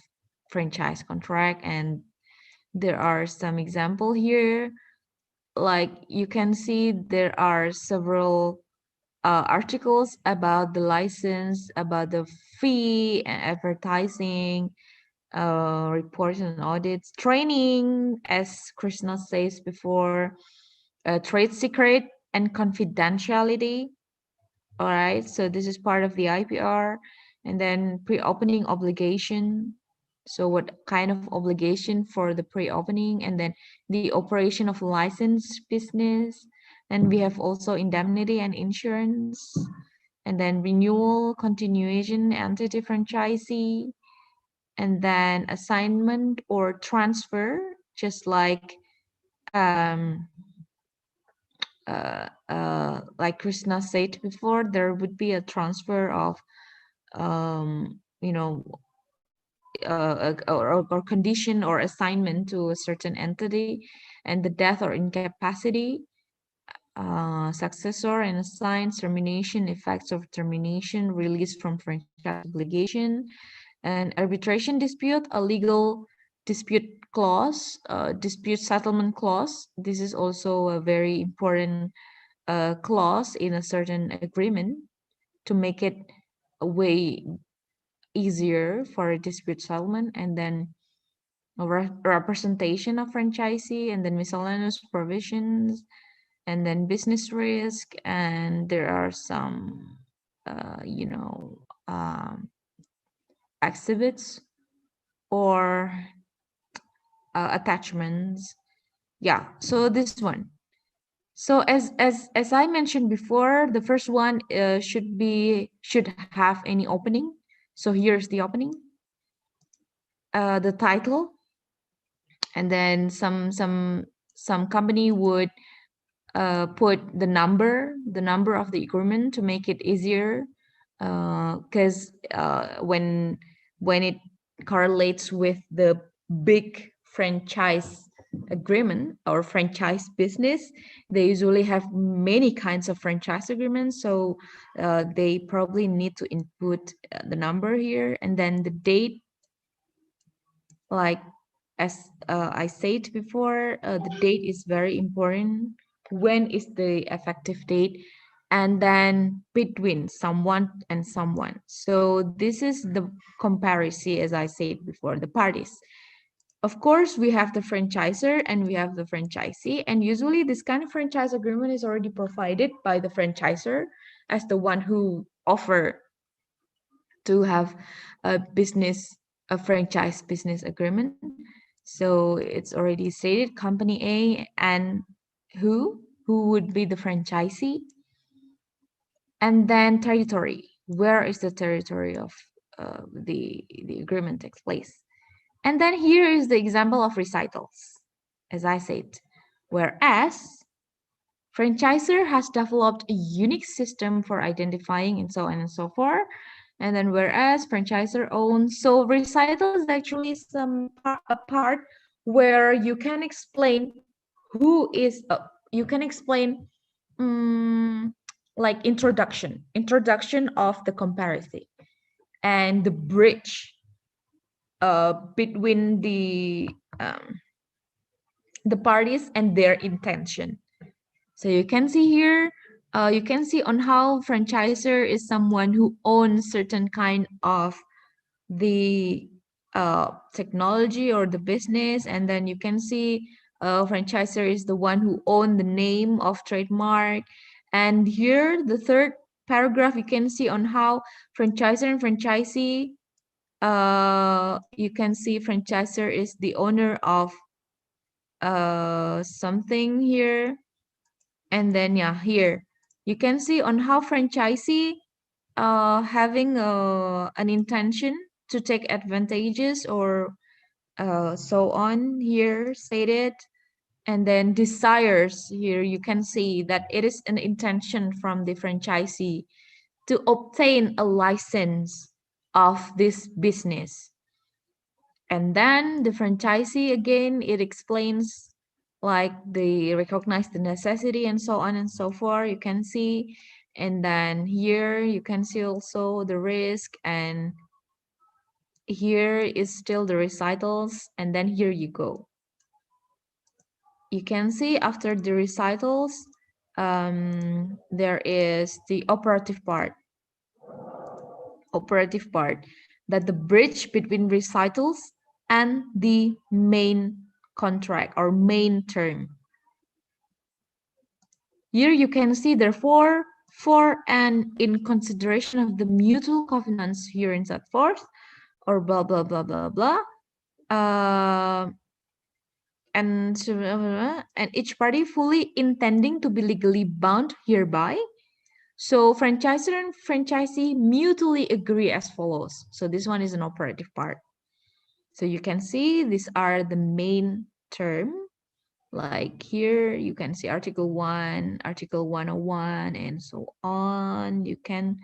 franchise contract. And there are some example here. Like you can see there are several articles about the license, about the fee and advertising, reports and audits, training, as Krishna says before, trade secret and confidentiality. All right, so this is part of the IPR. And then pre-opening obligation. So what kind of obligation for the pre-opening, and then the operation of licensed business. And we have also indemnity and insurance, and then renewal, continuation, entity franchisee, and then assignment or transfer, just um, like Krishna said before, there would be a transfer of you know or condition or assignment to a certain entity, and the death or incapacity, successor and assigned, termination, effects of termination, release from franchise obligation, and arbitration dispute, a legal dispute clause, dispute settlement clause. This is also a very important clause in a certain agreement to make it a way easier for a dispute settlement. And then a representation of franchisee, and then miscellaneous provisions, and then business risk. And there are some exhibits or attachments. Yeah, so this one. So as I mentioned before, the first one should have any opening. So here's the opening, the title, and then some company would put the number of the agreement to make it easier, because when it correlates with the big franchise agreement or franchise business, they usually have many kinds of franchise agreements. So they probably need to input the number here, and then the date, like as I said before, the date is very important. When is the effective date? And then between someone and someone. So this is the comparison, as I said before, the parties. Of course, we have the franchisor and we have the franchisee. And usually this kind of franchise agreement is already provided by the franchisor as the one who offer to have a franchise business agreement. So it's already stated company A and who would be the franchisee. And then territory, where is the territory of the agreement takes place. And then here is the example of recitals, as I said, whereas Franchisor has developed a unique system for identifying and so on and so forth. And then whereas franchisor owns, so recital is actually a part where you can explain who is, you can explain like introduction of the comparison and the bridge between the parties and their intention. So you can see here, you can see on how franchisor is someone who owns certain kind of the technology or the business, and then you can see franchisor is the one who own the name of trademark. And here, the third paragraph, you can see on how franchisor and franchisee, you can see franchisor is the owner of something here. And then yeah, here you can see on how franchisee having an intention to take advantages or so on here stated. And then desires, here you can see that it is an intention from the franchisee to obtain a license of this business. And then the franchisee, again, it explains like they recognize the necessity and so on and so forth, you can see. And then here you can see also the risk, and here is still the recitals. And then here you go, you can see after the recitals, there is the operative part, that the bridge between recitals and the main contract or main term. Here you can see, therefore, for and in consideration of the mutual covenants here in that forth, or blah blah blah blah blah, and each party fully intending to be legally bound hereby. So franchisor and franchisee mutually agree as follows. So this one is an operative part. So you can see these are the main term. Like here, you can see Article 1, Article 101, and so on. You can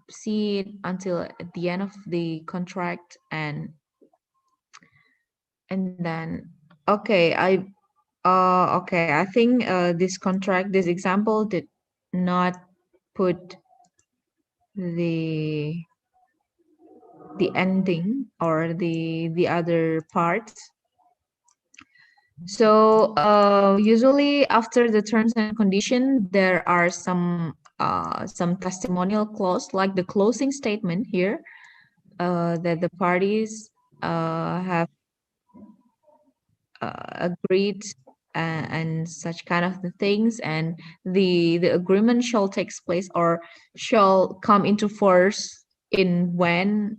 see it until at the end of the contract. And then, okay, I think this contract, this example did not put the ending or the other parts. So usually after the terms and condition, there are some testimonial clause, like the closing statement here, that the parties have agreed, and such kind of the things, and the agreement shall take place or shall come into force in when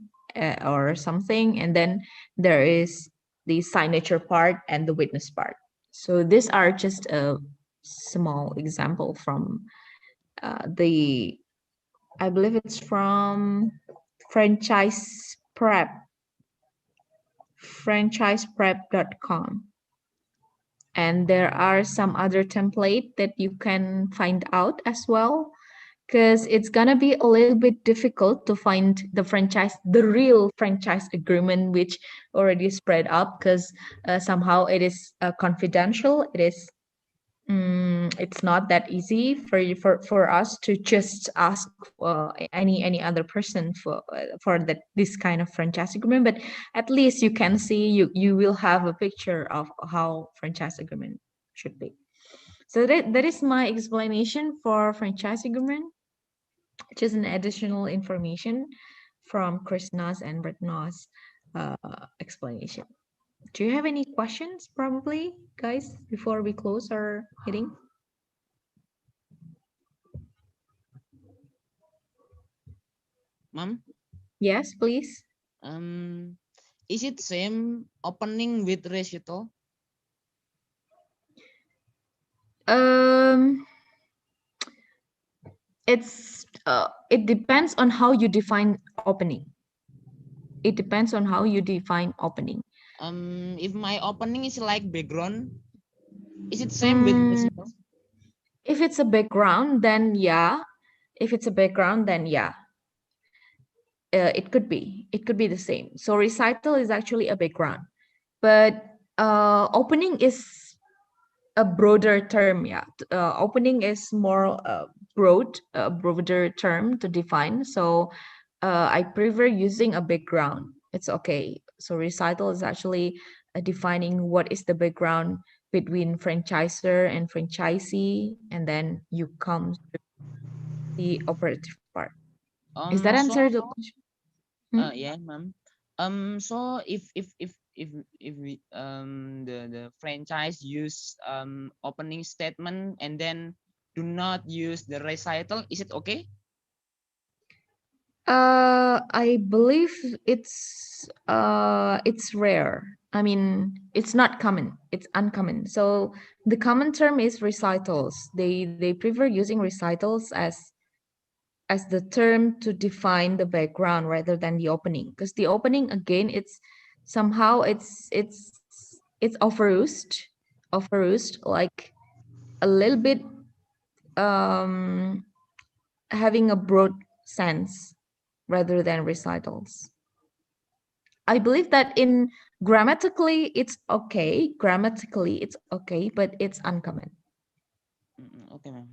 or something. And then there is the signature part and the witness part. So these are just a small example from the, I believe it's from franchise prep franchiseprep.com. And there are some other template that you can find out as well, because it's gonna be a little bit difficult to find the real franchise agreement, which already spread up, because somehow it is confidential. It's not that easy for us to just ask any other person for this kind of franchise agreement. But at least you can see, you will have a picture of how franchise agreement should be. So that is my explanation for franchise agreement, just an additional information from Krishna's and Ratna's explanation. Do you have any questions, probably, guys, before we close our meeting? Ma'am, Yes, please. is it same opening with recital? It depends on how you define opening. It depends on how you define opening. If my opening is like background, is it same with recital? if it's a background, then yeah. If it's a background, then yeah. It could be. It could be the same. So recital is actually a background, but opening is a broader term. Yeah, opening is more broader term to define. So I prefer using a background. It's okay. So recital is actually defining what is the background between franchisor and franchisee, and then you come to the operative part. Is that So answer the question? Hmm? yeah, ma'am. So if we the franchise use opening statement and then do not use the recital, is it okay? I believe it's rare. I mean, it's not common. It's uncommon. So the common term is recitals. They prefer using recitals as the term to define the background rather than the opening. Because the opening again, it's somehow it's offerust like a little bit um having a broad sense rather than recitals. I believe that in grammatically it's okay, but it's uncommon. Okay, ma'am.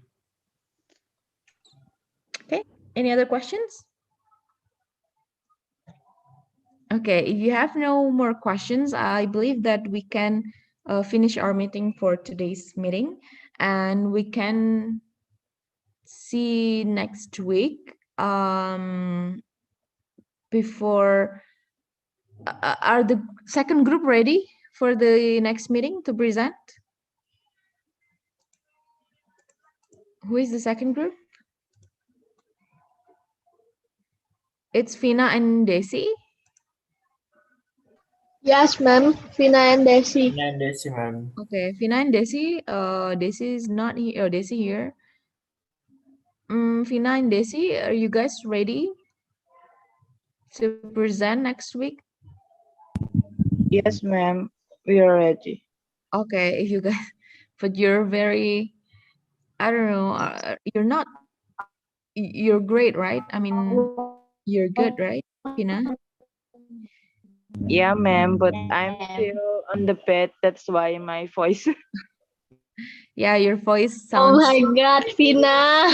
Okay, any other questions? Okay, if you have no more questions, I believe that we can finish our meeting for today's meeting, and we can see next week before are the second group ready for the next meeting to present? Who is the second group? It's Fina and Desi. Yes, ma'am. Vina and Desi. And that's ma'am. Okay, Fina and Desi. Desi is not here. Desi here. Fina and Desi, are you guys ready to present next week? Yes, ma'am. We are ready. Okay, if you guys, but you're very, I don't know, you're not, you're great, right? I mean, you're good, right, Fina? Yeah, ma'am, but I'm still on the bed. That's why my voice. Yeah, your voice Oh sounds my God, Vina.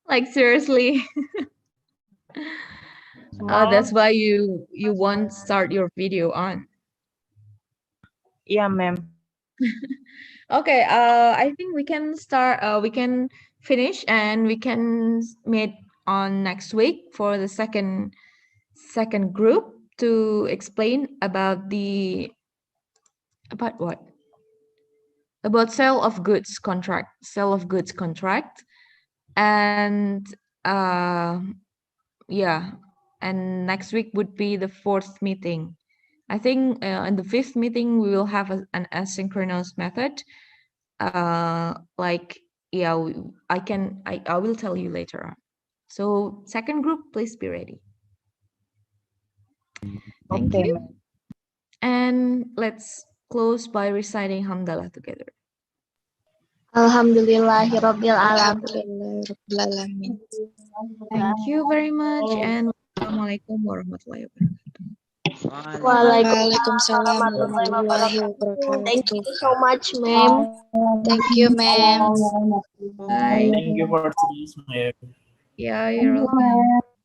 like seriously. That's Small. why you won't start your video on. Yeah, ma'am. Okay, I think we can start, we can finish and we can meet on next week for the second group to explain about what? About sale of goods contract, and uh yeah, and next week would be the fourth meeting. I think in the fifth meeting we will have an asynchronous method. Like yeah, I will tell you later on. So second group, please be ready. Thank Okay, you. ma'am. And let's close by reciting Hamdalah together. Alhamdulillahirabbil alamin. Alhamdulillahirobbilalamin. Thank you very much, and wassalamualaikum warahmatullahi wabarakatuh. Waalaikumsalam Warahmatullahi warahmatullahi wabarakatuh. Thank wabarakatuh. you so much, ma'am. Thank you, ma'am. Bye. Thank you for today's ma'am. Yeah, you're welcome.